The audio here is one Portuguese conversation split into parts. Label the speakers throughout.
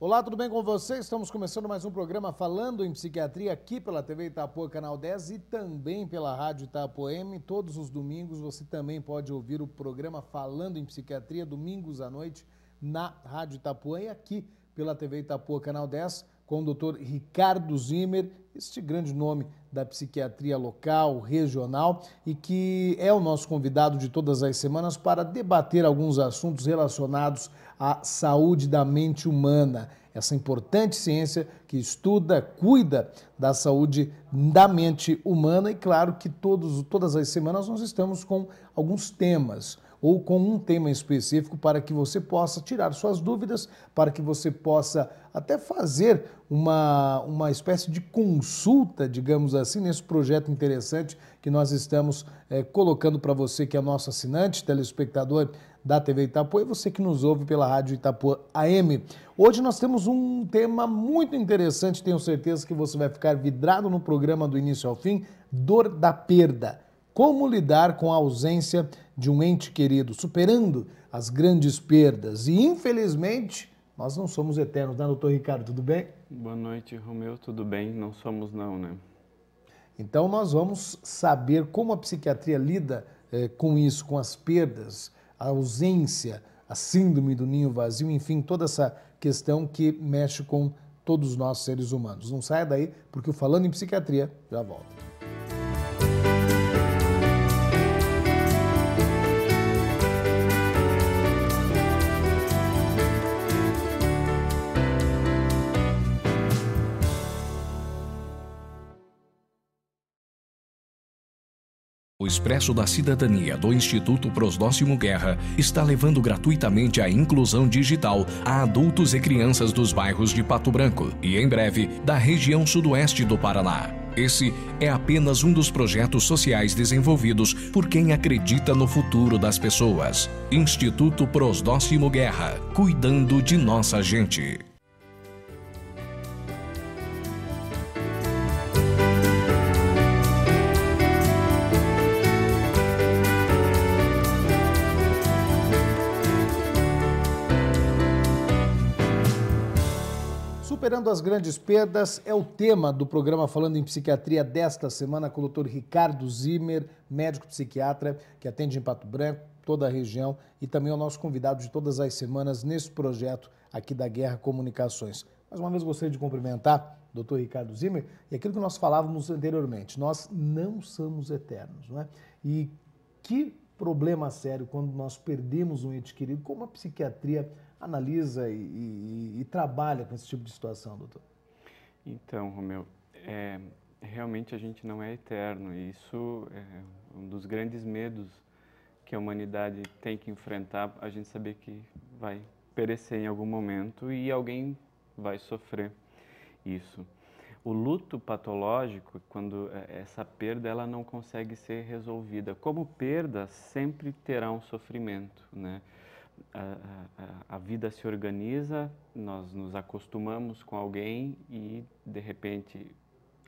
Speaker 1: Olá, tudo bem com você? Estamos começando mais um programa Falando em Psiquiatria aqui pela TV Itapuã, Canal 10 e também pela Rádio Itapuã M. Todos os domingos você também pode ouvir o programa Falando em Psiquiatria, domingos à noite, na Rádio Itapuã e aqui pela TV Itapuã, Canal 10, com o Dr. Ricardo Zimmer, este grande nome da psiquiatria local, regional, e que é o nosso convidado de todas as semanas para debater alguns assuntos relacionados à saúde da mente humana. Essa importante ciência que estuda, cuida da saúde da mente humana e claro que todas as semanas nós estamos com alguns temas ou com um tema específico para que você possa tirar suas dúvidas, para que você possa até fazer uma espécie de consulta, digamos assim, nesse projeto interessante que nós estamos colocando para você que é nosso assinante, telespectador da TV Itapuã e você que nos ouve pela Rádio Itapuã AM. Hoje nós temos um tema muito interessante, tenho certeza que você vai ficar vidrado no programa do início ao fim, dor da perda. Como lidar com a ausência de um ente querido, superando as grandes perdas. E, infelizmente, nós não somos eternos, né, doutor Ricardo? Tudo bem?
Speaker 2: Boa noite, Romeu. Tudo bem? Não somos não, né?
Speaker 1: Então, nós vamos saber como a psiquiatria lida com isso, com as perdas, a ausência, a síndrome do ninho vazio, enfim, toda essa questão que mexe com todos nós seres humanos. Não saia daí, porque o Falando em Psiquiatria já volta.
Speaker 3: O Expresso da Cidadania do Instituto Prosdóximo Guerra está levando gratuitamente a inclusão digital a adultos e crianças dos bairros de Pato Branco e, em breve, da região sudoeste do Paraná. Esse é apenas um dos projetos sociais desenvolvidos por quem acredita no futuro das pessoas. Instituto Prosdóximo Guerra, cuidando de nossa gente.
Speaker 1: Superando as grandes perdas é o tema do programa Falando em Psiquiatria desta semana com o Dr. Ricardo Zimmer, médico psiquiatra que atende em Pato Branco, toda a região e também é o nosso convidado de todas as semanas nesse projeto aqui da Guerra Comunicações. Mais uma vez gostaria de cumprimentar o Dr. Ricardo Zimmer e aquilo que nós falávamos anteriormente, nós não somos eternos, não é? E que problema sério quando nós perdemos um ente querido, como a psiquiatria analisa e trabalha com esse tipo de situação, doutor?
Speaker 2: Então, Romeu, realmente a gente não é eterno e isso é um dos grandes medos que a humanidade tem que enfrentar, a gente saber que vai perecer em algum momento e alguém vai sofrer isso. O luto patológico, quando essa perda ela não consegue ser resolvida, como perda sempre terá um sofrimento, né? A vida se organiza, nós nos acostumamos com alguém e, de repente,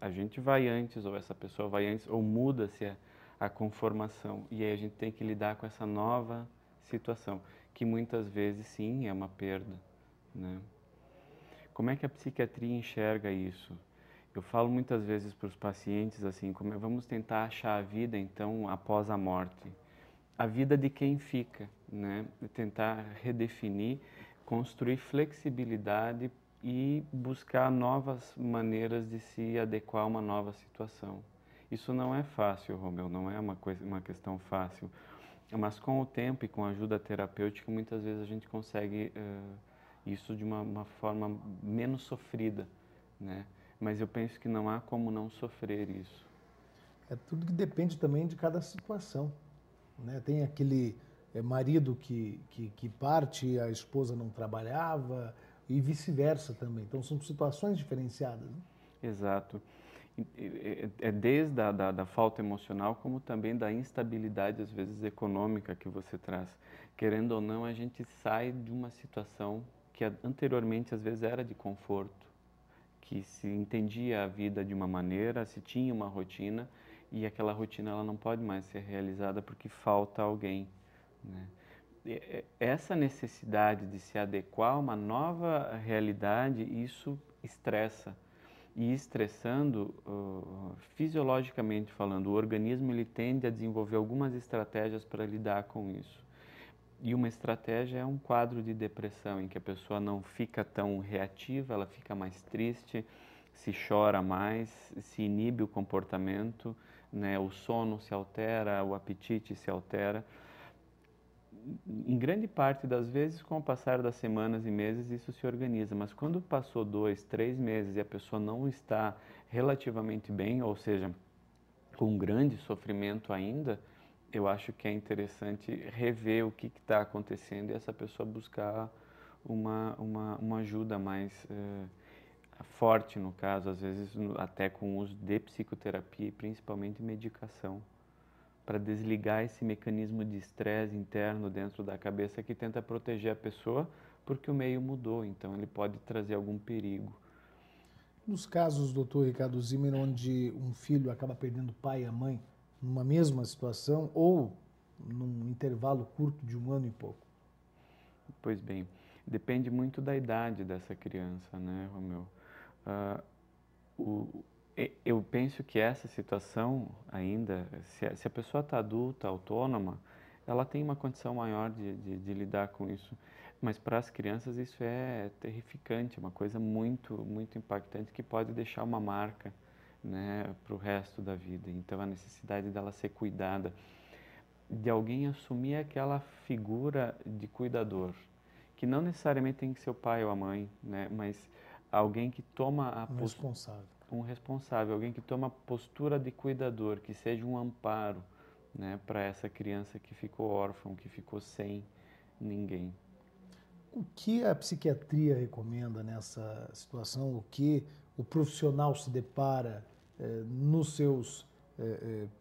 Speaker 2: a gente vai antes, ou essa pessoa vai antes, ou muda-se a conformação. E aí a gente tem que lidar com essa nova situação, que muitas vezes, sim, é uma perda, né? Como é que a psiquiatria enxerga isso? Eu falo muitas vezes para os pacientes assim, vamos tentar achar a vida, então, após a morte. A vida de quem fica, né? Tentar redefinir, construir flexibilidade e buscar novas maneiras de se adequar a uma nova situação. Isso não é fácil, Romeu, não é uma questão fácil, mas com o tempo e com a ajuda terapêutica, muitas vezes a gente consegue isso de uma forma menos sofrida, né? Mas eu penso que não há como não sofrer isso.
Speaker 1: É tudo que depende também de cada situação. Né? Tem aquele marido que parte, a esposa não trabalhava e vice-versa também. Então são situações diferenciadas. Né?
Speaker 2: Exato. É desde da falta emocional como também da instabilidade, às vezes, econômica que você traz. Querendo ou não, a gente sai de uma situação que anteriormente, às vezes, era de conforto, que se entendia a vida de uma maneira, se tinha uma rotina, e aquela rotina ela não pode mais ser realizada porque falta alguém, né? essa necessidade de se adequar a uma nova realidade, isso estressa. E estressando, fisiologicamente falando, o organismo ele tende a desenvolver algumas estratégias para lidar com isso. E uma estratégia é um quadro de depressão, em que a pessoa não fica tão reativa, ela fica mais triste, se chora mais, se inibe o comportamento, né? O sono se altera, o apetite se altera. Em grande parte das vezes, com o passar das semanas e meses, isso se organiza. Mas quando passou 2, 3 meses e a pessoa não está relativamente bem, ou seja, com grande sofrimento ainda, eu acho que é interessante rever o que está acontecendo e essa pessoa buscar uma ajuda mais forte, no caso, às vezes até com o uso de psicoterapia e principalmente medicação, para desligar esse mecanismo de estresse interno dentro da cabeça que tenta proteger a pessoa porque o meio mudou, então ele pode trazer algum perigo.
Speaker 1: Nos casos, doutor Ricardo Zimmer, onde um filho acaba perdendo o pai e a mãe numa mesma situação ou num intervalo curto de 1 ano e pouco?
Speaker 2: Pois bem, depende muito da idade dessa criança, né, Romeu? Eu penso que essa situação ainda, se a pessoa está adulta, autônoma, ela tem uma condição maior de lidar com isso. Mas para as crianças isso é terrificante, uma coisa muito, muito impactante que pode deixar uma marca, né, para o resto da vida. Então a necessidade dela ser cuidada, de alguém assumir aquela figura de cuidador, que não necessariamente tem que ser o pai ou a mãe, né, mas alguém que toma a
Speaker 1: responsável.
Speaker 2: Um responsável, alguém que toma a postura de cuidador, que seja um amparo, né, para essa criança que ficou órfã, que ficou sem ninguém.
Speaker 1: O que a psiquiatria recomenda nessa situação? O que o profissional se depara nos seus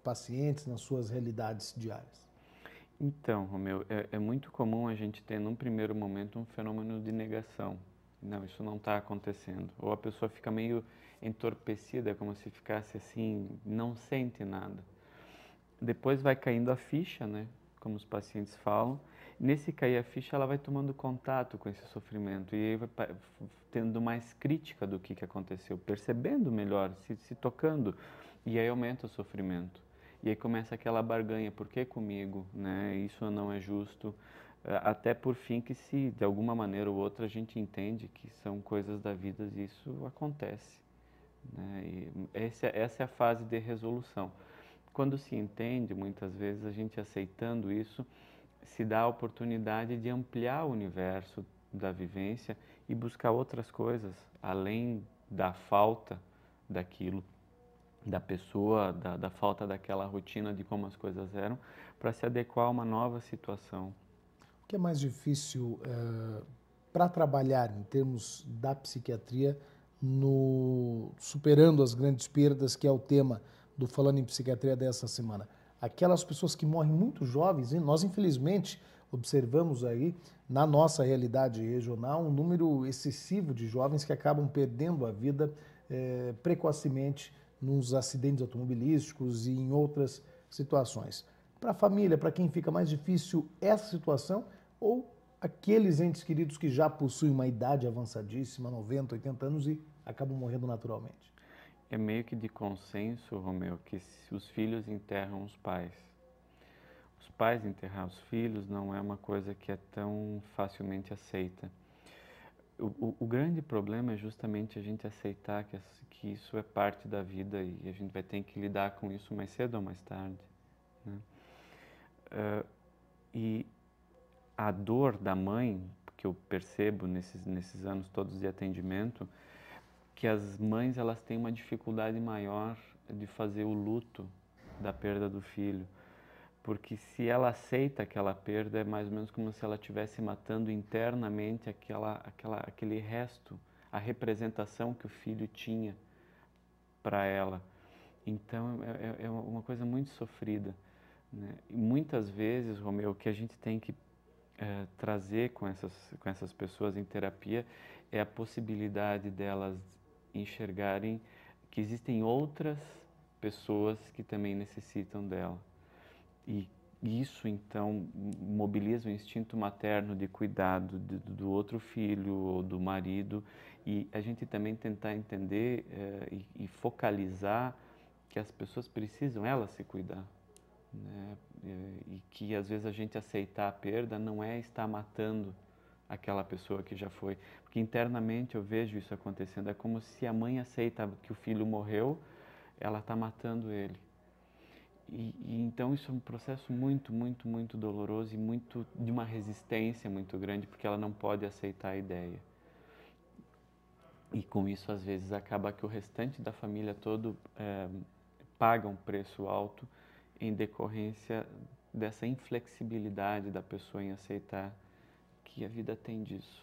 Speaker 1: pacientes, nas suas realidades diárias?
Speaker 2: Então, Romeu, é muito comum a gente ter, num primeiro momento, um fenômeno de negação. Não, isso não está acontecendo. Ou a pessoa fica meio entorpecida, como se ficasse assim, não sente nada. Depois vai caindo a ficha, né? Como os pacientes falam. Nesse cair a ficha, ela vai tomando contato com esse sofrimento e aí vai tendo mais crítica do que aconteceu, percebendo melhor, se tocando, e aí aumenta o sofrimento. E aí começa aquela barganha, por que comigo, né? Isso não é justo. Até por fim que se, de alguma maneira ou outra, a gente entende que são coisas da vida e isso acontece, né? E essa é a fase de resolução. Quando se entende, muitas vezes, a gente aceitando isso, se dá a oportunidade de ampliar o universo da vivência e buscar outras coisas, além da falta daquilo, da pessoa, da falta daquela rotina de como as coisas eram, para se adequar a uma nova situação.
Speaker 1: O que é mais difícil para trabalhar em termos da psiquiatria, superando as grandes perdas, que é o tema do Falando em Psiquiatria dessa semana? Aquelas pessoas que morrem muito jovens, e nós infelizmente observamos aí na nossa realidade regional um número excessivo de jovens que acabam perdendo a vida precocemente nos acidentes automobilísticos e em outras situações. Para a família, para quem fica mais difícil essa situação, ou aqueles entes queridos que já possuem uma idade avançadíssima, 90, 80 anos e acabam morrendo naturalmente?
Speaker 2: É meio que de consenso, Romeu, que os filhos enterram os pais. Os pais enterrar os filhos não é uma coisa que é tão facilmente aceita. O grande problema é justamente a gente aceitar que isso é parte da vida e a gente vai ter que lidar com isso mais cedo ou mais tarde, né? E a dor da mãe, que eu percebo nesses anos todos de atendimento, que as mães elas têm uma dificuldade maior de fazer o luto da perda do filho, porque se ela aceita aquela perda é mais ou menos como se ela estivesse matando internamente aquele resto, a representação que o filho tinha para ela. Então é uma coisa muito sofrida, né? E muitas vezes, Romeu, o que a gente tem que trazer com essas pessoas em terapia é a possibilidade delas enxergarem que existem outras pessoas que também necessitam dela. E isso, então, mobiliza o instinto materno de cuidado do outro filho ou do marido, e a gente também tentar entender e focalizar que as pessoas precisam, elas, se cuidar, né? E que, às vezes, a gente aceitar a perda não é estar matando aquela pessoa que já foi. Porque internamente eu vejo isso acontecendo, é como se a mãe aceita que o filho morreu, ela está matando ele. E então isso é um processo muito, muito, muito doloroso e muito de uma resistência muito grande, porque ela não pode aceitar a ideia. E com isso, às vezes, acaba que o restante da família todo paga um preço alto em decorrência dessa inflexibilidade da pessoa em aceitar que a vida tem disso.